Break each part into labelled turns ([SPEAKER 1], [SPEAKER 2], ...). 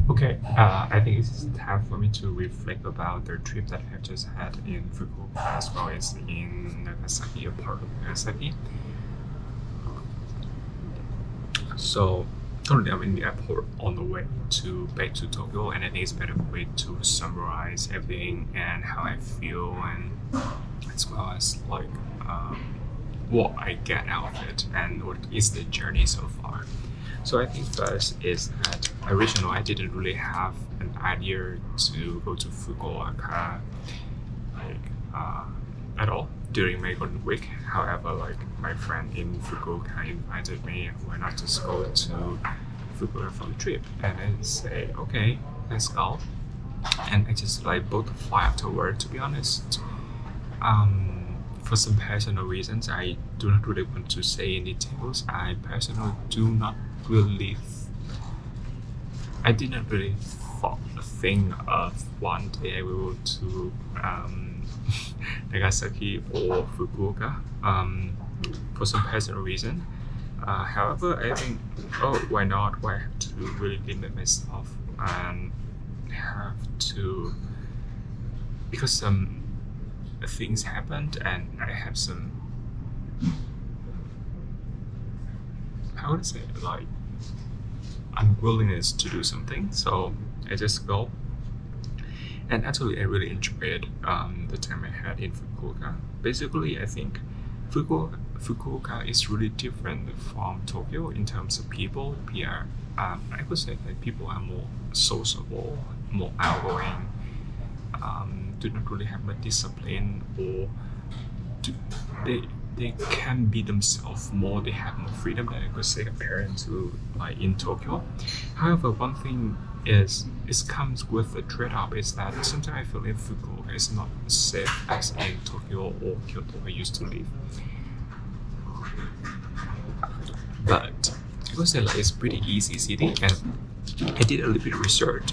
[SPEAKER 1] Okay, I think it's time for me to reflect about the trip that I have just had in Fukuoka as well as in Nagasaki, a part of Nagasaki. So currently I'm in the airport on the way to back to Tokyo, and I think it's a better way to summarize everything and how I feel, and as well as like what I get out of it and what is the journey so far. So I think first is that originally I didn't really have an idea to go to Fukuoka like at all during my golden week. However, like my friend in Fukuoka invited me, why not just go to Fukuoka for the trip? And I say, okay, let's go. And I just like booked a flight afterward. To be honest, for some personal reasons, I do not really want to say in details. I personally do not really I didn't really think of one day I will go to Nagasaki or Fukuoka for some personal reason. However, I think, oh, why not? Why have to really limit myself and have to, because some things happened and I have some, how would I say it, like unwillingness to do something. So I just go. And actually, I really enjoyed the time I had in Fukuoka. Basically, I think Fukuoka is really different from Tokyo in terms of people. I would say that people are more sociable, more outgoing, do not really have much discipline, or do, they they can be themselves more. They have more freedom than I could say compared to like in Tokyo. However, one thing is it comes with a trade-off is that sometimes I feel in Fukuoka is not as safe as in Tokyo or Kyoto I used to live. But I would say like it's pretty easy city, and I did a little bit of research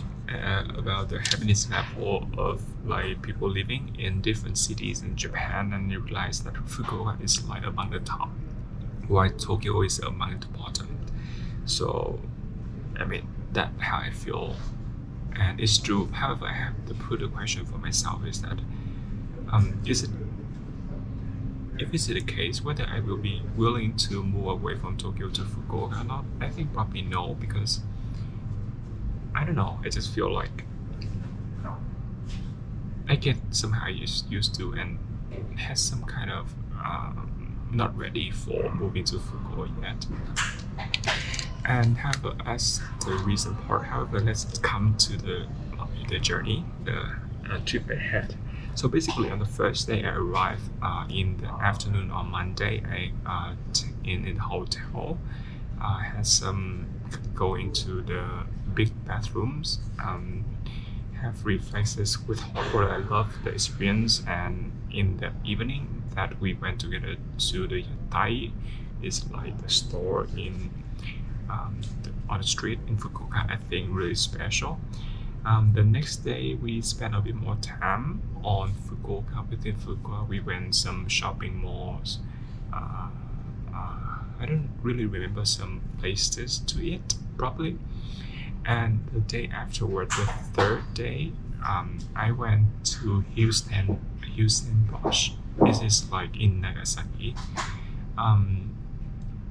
[SPEAKER 1] about the happiness level of like people living in different cities in Japan, and I realized that Fukuoka is like among the top, while Tokyo is among the bottom. So, I mean, that's how I feel, and it's true. However, I have to put a question for myself: is that is it if it's the case whether I will be willing to move away from Tokyo to Fukuoka or not? I think probably no, because I don't know. I just feel like I get somehow used to and has some kind of not ready for moving to Fukuoka yet. And however, as the recent part, however, let's come to the journey, the trip I had. So basically, on the first day, I arrived in the afternoon on Monday. I in the hotel. I had some going to the big bathrooms. Have reflexes with hot water. I love the experience. And in the evening, that we went together to the Yatai. It's like the store in on the street in Fukuoka. I think really special. The next day, we spent a bit more time on Fukuoka. Within Fukuoka, we went some shopping malls. I don't really remember some places to eat properly. And the day afterward, the third day, I went to Houston Bosch. This is like in Nagasaki.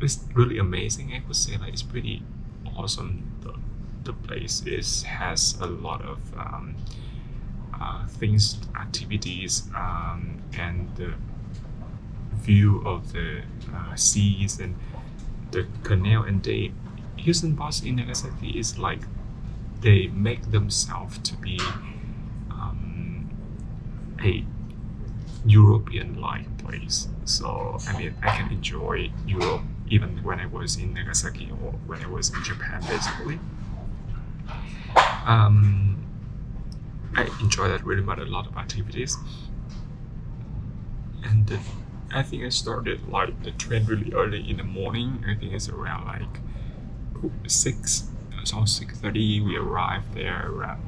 [SPEAKER 1] It's really amazing. I would say like it's pretty awesome. The place has a lot of things, activities, and the view of the seas and the canal. And Houston Bus in Nagasaki is like they make themselves to be a European-like place. So I mean, I can enjoy Europe even when I was in Nagasaki or when I was in Japan, basically. I enjoy that really much. A lot of activities, and I think I started like the train really early in the morning. I think it's around like 6:30. We arrived there around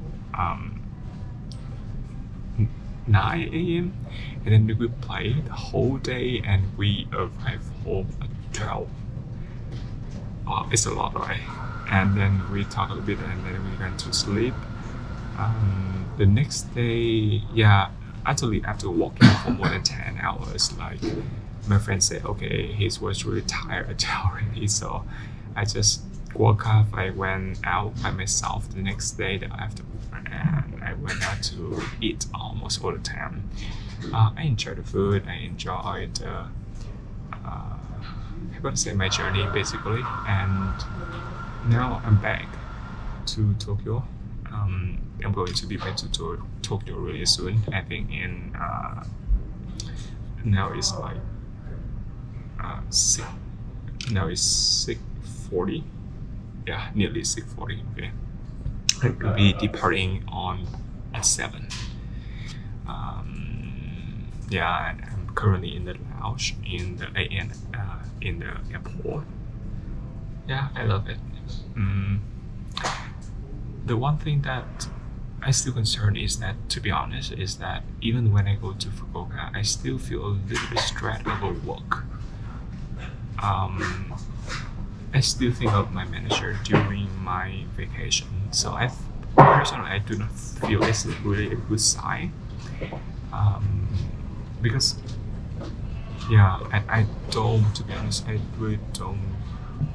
[SPEAKER 1] 9 a.m. and then we played the whole day, and we arrived home at 12. it's a lot, right? And then we talk a little bit, and then we went to sleep. The next day, yeah, actually after walking for more than 10 hours, like my friend said, okay, he was really tired already, so I just woke up. I went out by myself the next day, the afternoon, and I went out to eat almost all the time. I enjoyed the food. I enjoyed I'm gonna say my journey basically, and now I'm back to Tokyo. I'm going to be back to Tokyo really soon. I think in now it's like six. Now it's 6:40. Yeah, nearly 6:40. Okay, I will be departing on at 7. Yeah, and I'm currently in the lounge in the in the airport. Yeah, I love it. The one thing that I still concerned is that, to be honest, is that even when I go to Fukuoka, I still feel a little bit stressed over work. I still think of my manager during my vacation, so personally I do not feel it's really a good sign. Because yeah, I don't, to be honest, I really don't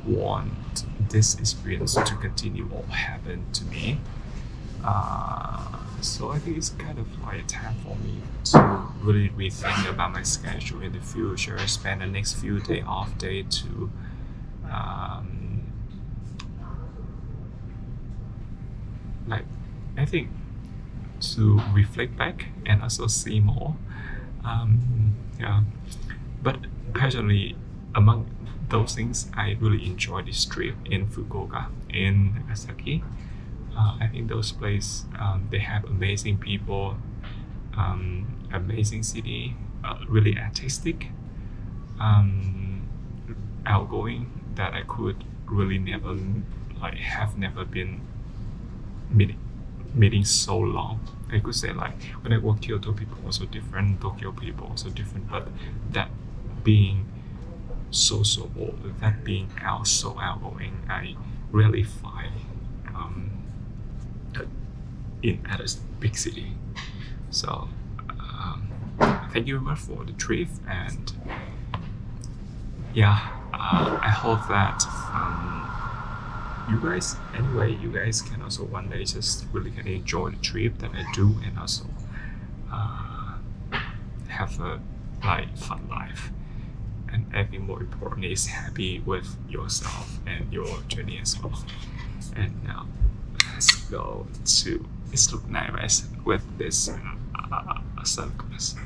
[SPEAKER 1] want this experience to continue or happen to me. So I think it's kind of like time for me to really rethink about my schedule in the future. Spend the next few days off day to like I think to reflect back and also see more. Yeah, but personally, among those things, I really enjoy this trip in Fukuoka, in Nagasaki. I think those places, they have amazing people, amazing city, really artistic, outgoing, that I could really never, like, have never been meeting so long. I could say, like, when I work Kyoto, people also different, Tokyo people also different, but that being so bold, that being so outgoing, I rarely find in other big city. So thank you very much for the trip, and yeah, I hope that you guys can also one day just really can enjoy the trip that I do, and also have a like fun life. And I think more important is happy with yourself and your journey as well. And now let's go to, it's look nice with this sunglasses.